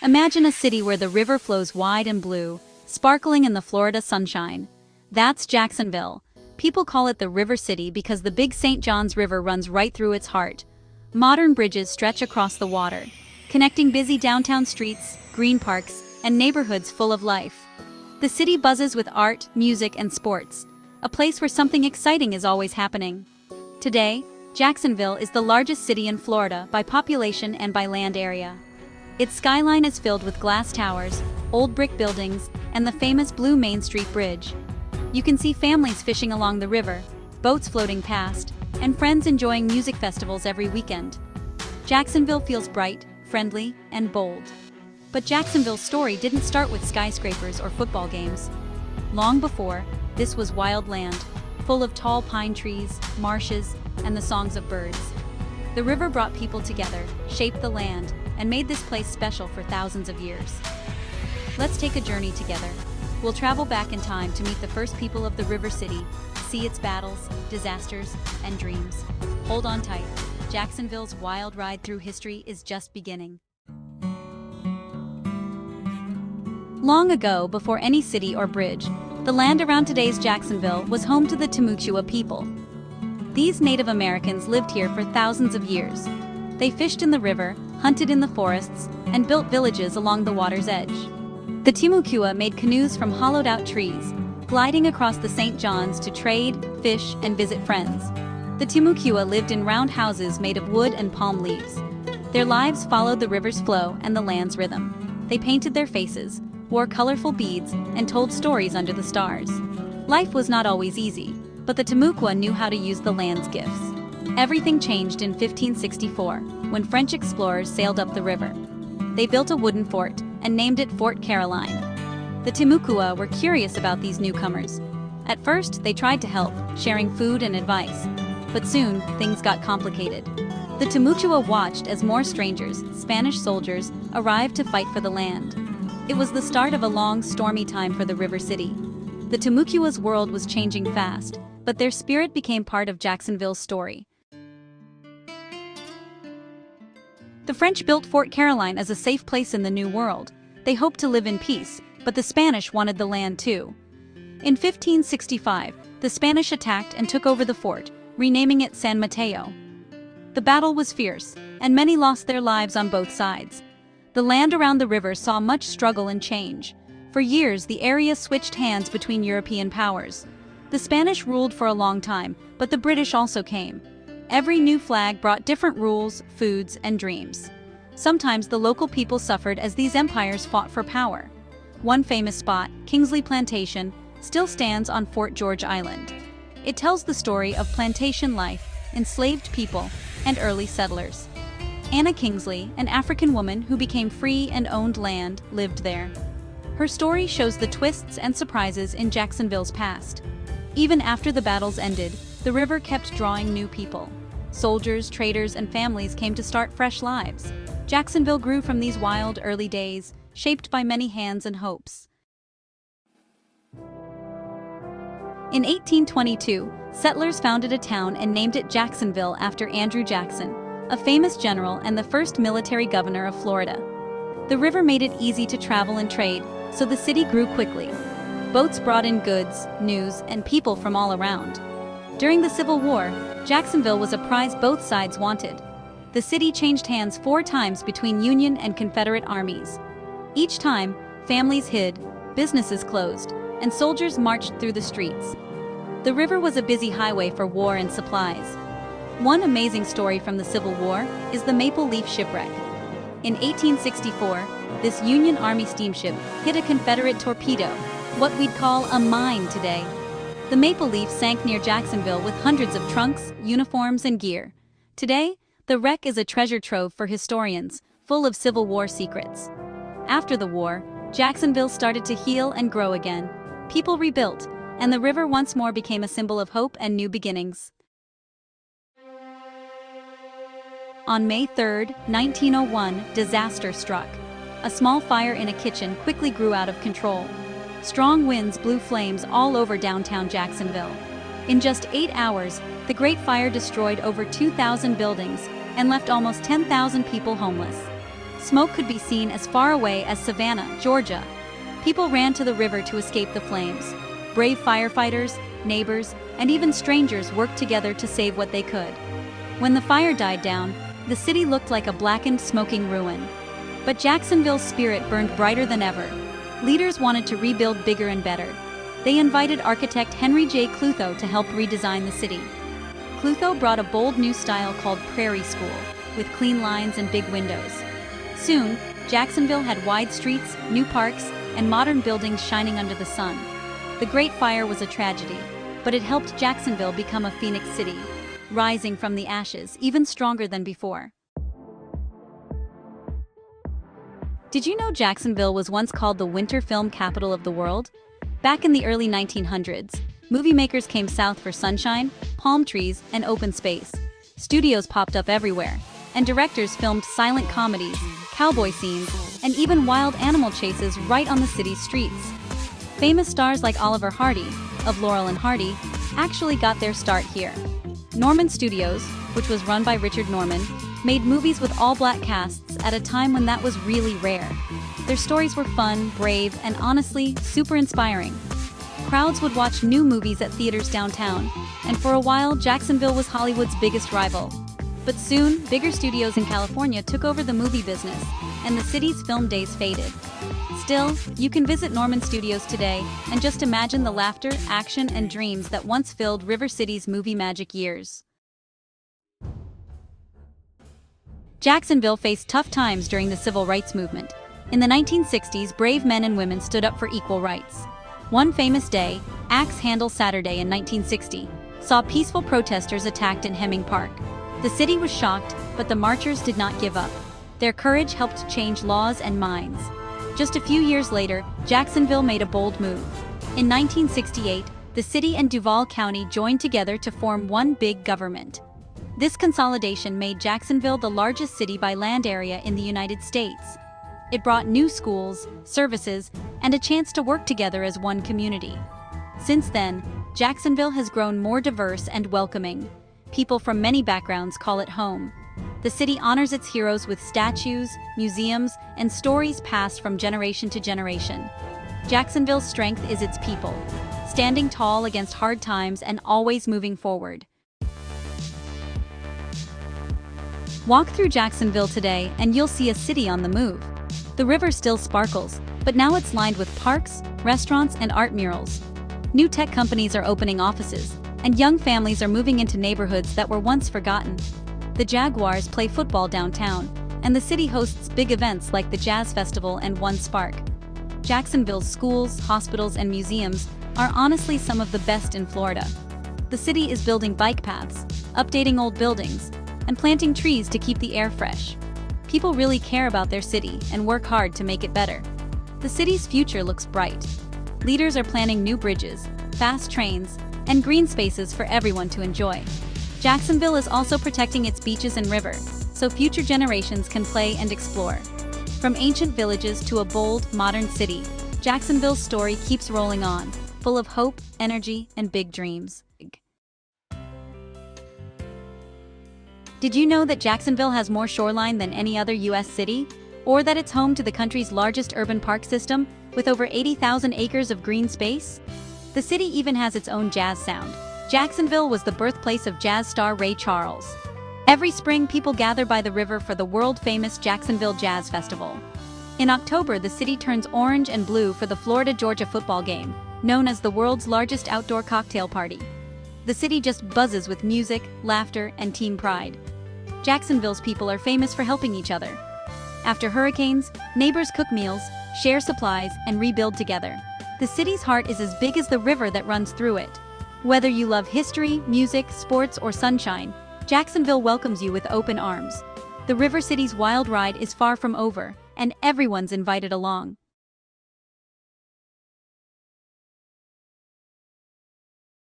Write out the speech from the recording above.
Imagine a city where the river flows wide and blue, sparkling in the Florida sunshine. That's Jacksonville. People call it the River City because the big St. Johns River runs right through its heart. Modern bridges stretch across the water, connecting busy downtown streets, green parks, and neighborhoods full of life. The city buzzes with art, music, and sports, a place where something exciting is always happening. Today, Jacksonville is the largest city in Florida by population and by land area. Its skyline is filled with glass towers, old brick buildings, and the famous Blue Main Street Bridge. You can see families fishing along the river, boats floating past, and friends enjoying music festivals every weekend. Jacksonville feels bright, friendly, and bold. But Jacksonville's story didn't start with skyscrapers or football games. Long before, this was wild land, full of tall pine trees, marshes, and the songs of birds. The river brought people together, shaped the land, and made this place special for thousands of years. Let's take a journey together. We'll travel back in time to meet the first people of the River City, see its battles, disasters, and dreams. Hold on tight. Jacksonville's wild ride through history is just beginning. Long ago, before any city or bridge, the land around today's Jacksonville was home to the Timucua people. These Native Americans lived here for thousands of years. They fished in the river, hunted in the forests, and built villages along the water's edge. The Timucua made canoes from hollowed-out trees, gliding across the St. Johns to trade, fish, and visit friends. The Timucua lived in round houses made of wood and palm leaves. Their lives followed the river's flow and the land's rhythm. They painted their faces, wore colorful beads, and told stories under the stars. Life was not always easy, but the Timucua knew how to use the land's gifts. Everything changed in 1564, when French explorers sailed up the river. They built a wooden fort and named it Fort Caroline. The Timucua were curious about these newcomers. At first, they tried to help, sharing food and advice. But soon, things got complicated. The Timucua watched as more strangers, Spanish soldiers, arrived to fight for the land. It was the start of a long, stormy time for the River City. The Timucua's world was changing fast, but their spirit became part of Jacksonville's story. The French built Fort Caroline as a safe place in the New World. They hoped to live in peace, but the Spanish wanted the land too. In 1565, the Spanish attacked and took over the fort, renaming it San Mateo. The battle was fierce, and many lost their lives on both sides. The land around the river saw much struggle and change. For years, the area switched hands between European powers. The Spanish ruled for a long time, but the British also came. Every new flag brought different rules, foods, and dreams. Sometimes the local people suffered as these empires fought for power. One famous spot, Kingsley Plantation, still stands on Fort George Island. It tells the story of plantation life, enslaved people, and early settlers. Anna Kingsley, an African woman who became free and owned land, lived there. Her story shows the twists and surprises in Jacksonville's past. Even after the battles ended, the river kept drawing new people. Soldiers, traders, and families came to start fresh lives. Jacksonville grew from these wild early days, shaped by many hands and hopes. In 1822, settlers founded a town and named it Jacksonville after Andrew Jackson, a famous general and the first military governor of Florida. The river made it easy to travel and trade, so the city grew quickly. Boats brought in goods, news, and people from all around. During the Civil War, Jacksonville was a prize both sides wanted. The city changed hands 4 times between Union and Confederate armies. Each time, families hid, businesses closed, and soldiers marched through the streets. The river was a busy highway for war and supplies. One amazing story from the Civil War is the Maple Leaf shipwreck. In 1864, this Union Army steamship hit a Confederate torpedo, what we'd call a mine today. The Maple Leaf sank near Jacksonville with hundreds of trunks, uniforms, and gear. Today, the wreck is a treasure trove for historians, full of Civil War secrets. After the war, Jacksonville started to heal and grow again. People rebuilt, and the river once more became a symbol of hope and new beginnings. On May 3, 1901, disaster struck. A small fire in a kitchen quickly grew out of control. Strong winds blew flames all over downtown Jacksonville. In just 8 hours, the Great Fire destroyed over 2,000 buildings and left almost 10,000 people homeless. Smoke could be seen as far away as Savannah, Georgia. People ran to the river to escape the flames. Brave firefighters, neighbors, and even strangers worked together to save what they could. When the fire died down, the city looked like a blackened, smoking ruin. But Jacksonville's spirit burned brighter than ever. Leaders wanted to rebuild bigger and better. They invited architect Henry J. Clutho to help redesign the city. Clutho brought a bold new style called Prairie School, with clean lines and big windows. Soon, Jacksonville had wide streets, new parks, and modern buildings shining under the sun. The Great Fire was a tragedy, but it helped Jacksonville become a phoenix city, rising from the ashes, even stronger than before. Did you know Jacksonville was once called the winter film capital of the world? Back in the early 1900s, movie makers came south for sunshine, palm trees, and open space. Studios popped up everywhere, and directors filmed silent comedies, cowboy scenes, and even wild animal chases right on the city's streets. Famous stars like Oliver Hardy, of Laurel and Hardy, actually got their start here. Norman Studios, which was run by Richard Norman, made movies with all-black casts at a time when that was really rare. Their stories were fun, brave, and honestly, super inspiring. Crowds would watch new movies at theaters downtown, and for a while, Jacksonville was Hollywood's biggest rival. But soon, bigger studios in California took over the movie business, and the city's film days faded. Still, you can visit Norman Studios today and just imagine the laughter, action, and dreams that once filled River City's movie magic years. Jacksonville faced tough times during the civil rights movement. In the 1960s, brave men and women stood up for equal rights. One famous day, Axe Handle Saturday in 1960, saw peaceful protesters attacked in Hemming Park. The city was shocked, but the marchers did not give up. Their courage helped change laws and minds. Just a few years later, Jacksonville made a bold move. In 1968, the city and Duval County joined together to form one big government. This consolidation made Jacksonville the largest city by land area in the United States. It brought new schools, services, and a chance to work together as one community. Since then, Jacksonville has grown more diverse and welcoming. People from many backgrounds call it home. The city honors its heroes with statues, museums, and stories passed from generation to generation. Jacksonville's strength is its people, standing tall against hard times and always moving forward. Walk through Jacksonville today and you'll see a city on the move. The river still sparkles, but now it's lined with parks, restaurants, and art murals. New tech companies are opening offices, and young families are moving into neighborhoods that were once forgotten. The Jaguars play football downtown, and the city hosts big events like the Jazz Festival and One Spark. Jacksonville's schools, hospitals, and museums are honestly some of the best in Florida. The city is building bike paths, updating old buildings, and planting trees to keep the air fresh. People really care about their city and work hard to make it better. The city's future looks bright. Leaders are planning new bridges, fast trains, and green spaces for everyone to enjoy. Jacksonville is also protecting its beaches and river, so future generations can play and explore. From ancient villages to a bold, modern city, Jacksonville's story keeps rolling on, full of hope, energy, and big dreams. Did you know that Jacksonville has more shoreline than any other U.S. city? Or that it's home to the country's largest urban park system, with over 80,000 acres of green space? The city even has its own jazz sound. Jacksonville was the birthplace of jazz star Ray Charles. Every spring, people gather by the river for the world-famous Jacksonville Jazz Festival. In October, the city turns orange and blue for the Florida-Georgia football game, known as the world's largest outdoor cocktail party. The city just buzzes with music, laughter, and team pride. Jacksonville's people are famous for helping each other. After hurricanes, neighbors cook meals, share supplies, and rebuild together. The city's heart is as big as the river that runs through it. Whether you love history, music, sports, or sunshine, Jacksonville welcomes you with open arms. The River City's wild ride is far from over, and everyone's invited along.